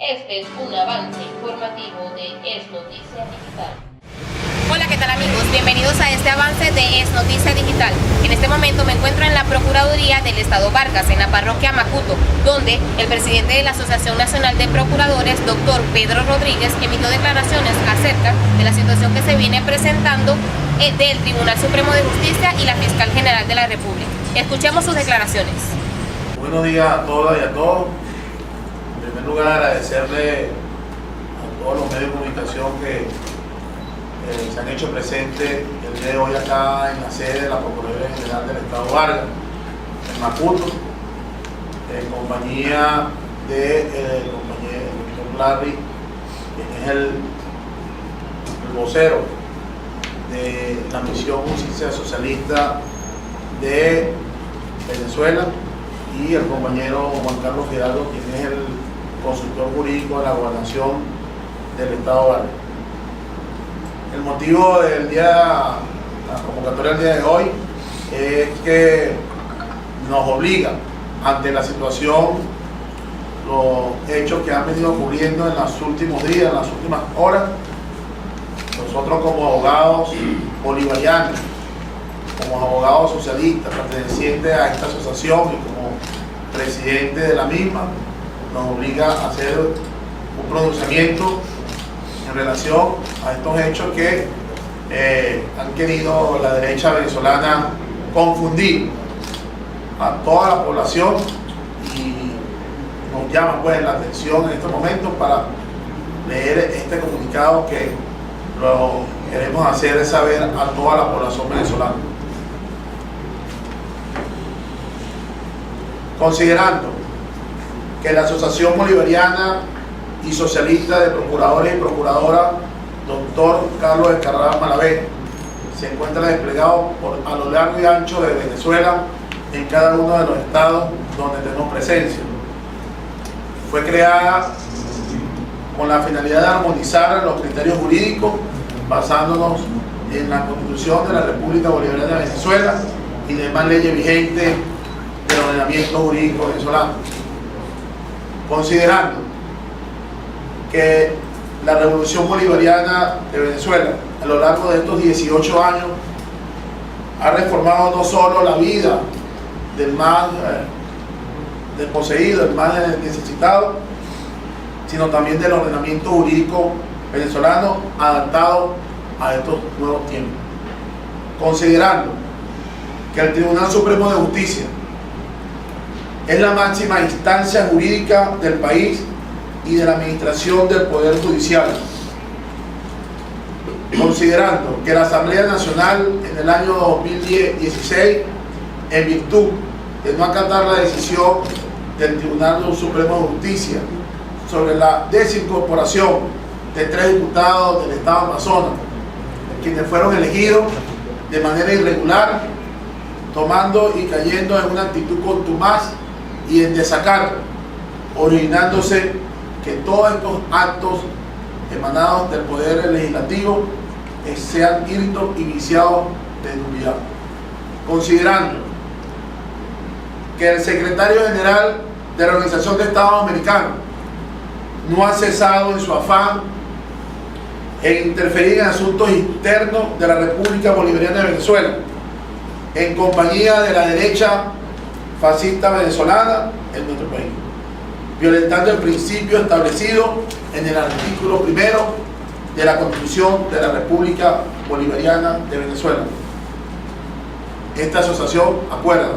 Este es un avance informativo de Es Noticia Digital. Hola, ¿qué tal amigos? Bienvenidos a este avance de Es Noticia Digital. En este momento me encuentro en la Procuraduría del Estado Vargas, en la parroquia Macuto, donde el presidente de la Asociación Nacional de Procuradores, doctor Pedro Rodríguez, emitió declaraciones acerca de la situación que se viene presentando del Tribunal Supremo de Justicia y la Fiscal General de la República. Escuchemos sus declaraciones. Buenos días a todas y a todos. En primer lugar, agradecerle a todos los medios de comunicación que se han hecho presentes el día de hoy acá en la sede de la Procuraduría General del Estado Vargas, en Macuto, en compañía del doctor Larry, quien es el vocero de la Misión Justicia Socialista de Venezuela, y el compañero Juan Carlos Fidalgo, quien es el consultor jurídico de la Gobernación del Estado Vargas. El motivo del día, la convocatoria del día de hoy, es que nos obliga, ante la situación, los hechos que han venido ocurriendo en los últimos días, en las últimas horas, nosotros como abogados bolivarianos, como abogados socialistas pertenecientes a esta asociación y como presidente de la misma, nos obliga a hacer un pronunciamiento en relación a estos hechos que han querido la derecha venezolana confundir a toda la población, y nos llama pues la atención en estos momentos para leer este comunicado que lo queremos hacer saber a toda la población venezolana. Considerando que la Asociación Bolivariana y Socialista de Procuradores y Procuradoras, doctor Carlos Escarrada Malavé, se encuentra desplegado a lo largo y ancho de Venezuela, en cada uno de los estados donde tenemos presencia. Fue creada con la finalidad de armonizar los criterios jurídicos, basándonos en la Constitución de la República Bolivariana de Venezuela y demás leyes vigentes del ordenamiento jurídico venezolano. Considerando que la Revolución Bolivariana de Venezuela, a lo largo de estos 18 años, ha reformado no solo la vida del más desposeído, el más necesitado, sino también del ordenamiento jurídico venezolano adaptado a estos nuevos tiempos. Considerando que el Tribunal Supremo de Justicia es la máxima instancia jurídica del país y de la administración del Poder Judicial. Considerando que la Asamblea Nacional en el año 2016, en virtud de no acatar la decisión del Tribunal Supremo de Justicia sobre la desincorporación de 3 diputados del Estado Amazonas, quienes fueron elegidos de manera irregular, tomando y cayendo en una actitud contumaz y en desacato, originándose que todos estos actos emanados del Poder Legislativo sean írritos y viciados de nulidad. Considerando que el secretario general de la Organización de Estados Americanos no ha cesado en su afán en interferir en asuntos internos de la República Bolivariana de Venezuela, en compañía de la derecha fascista venezolana en nuestro país, violentando el principio establecido en el artículo 1 de la Constitución de la República Bolivariana de Venezuela. Esta asociación acuerda: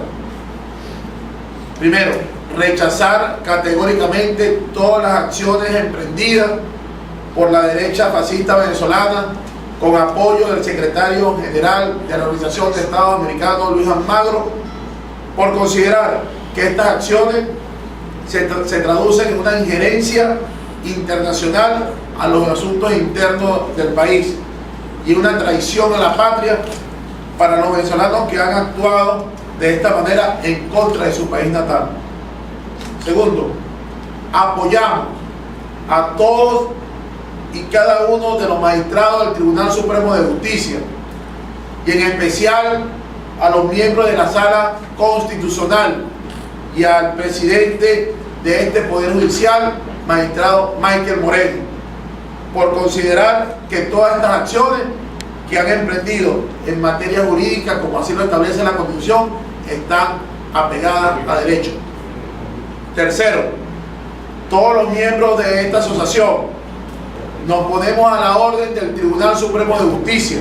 primero, rechazar categóricamente todas las acciones emprendidas por la derecha fascista venezolana con apoyo del secretario general de la Organización de Estados Americanos, Luis Almagro, por considerar que estas acciones se traducen en una injerencia internacional a los asuntos internos del país y una traición a la patria para los venezolanos que han actuado de esta manera en contra de su país natal. Segundo, apoyamos a todos y cada uno de los magistrados del Tribunal Supremo de Justicia, y en especial a los miembros de la Sala Constitucional y al presidente de este Poder Judicial magistrado Michael Moreno, por considerar que todas estas acciones que han emprendido en materia jurídica, como así lo establece la Constitución, están apegadas a derecho. Tercero, todos los miembros de esta asociación nos ponemos a la orden del Tribunal Supremo de Justicia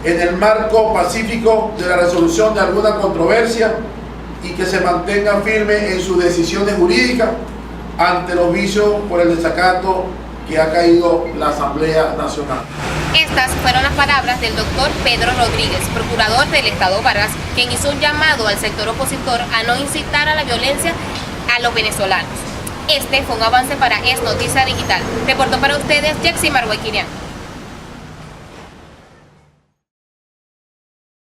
en el marco pacífico de la resolución de alguna controversia y que se mantengan firmes en sus decisiones jurídicas ante los vicios por el desacato que ha caído la Asamblea Nacional. Estas fueron las palabras del doctor Pedro Rodríguez, procurador del Estado Vargas, quien hizo un llamado al sector opositor a no incitar a la violencia a los venezolanos. Este fue un avance para Es Noticia Digital. Reportó para ustedes Jexy Marguay Quirián.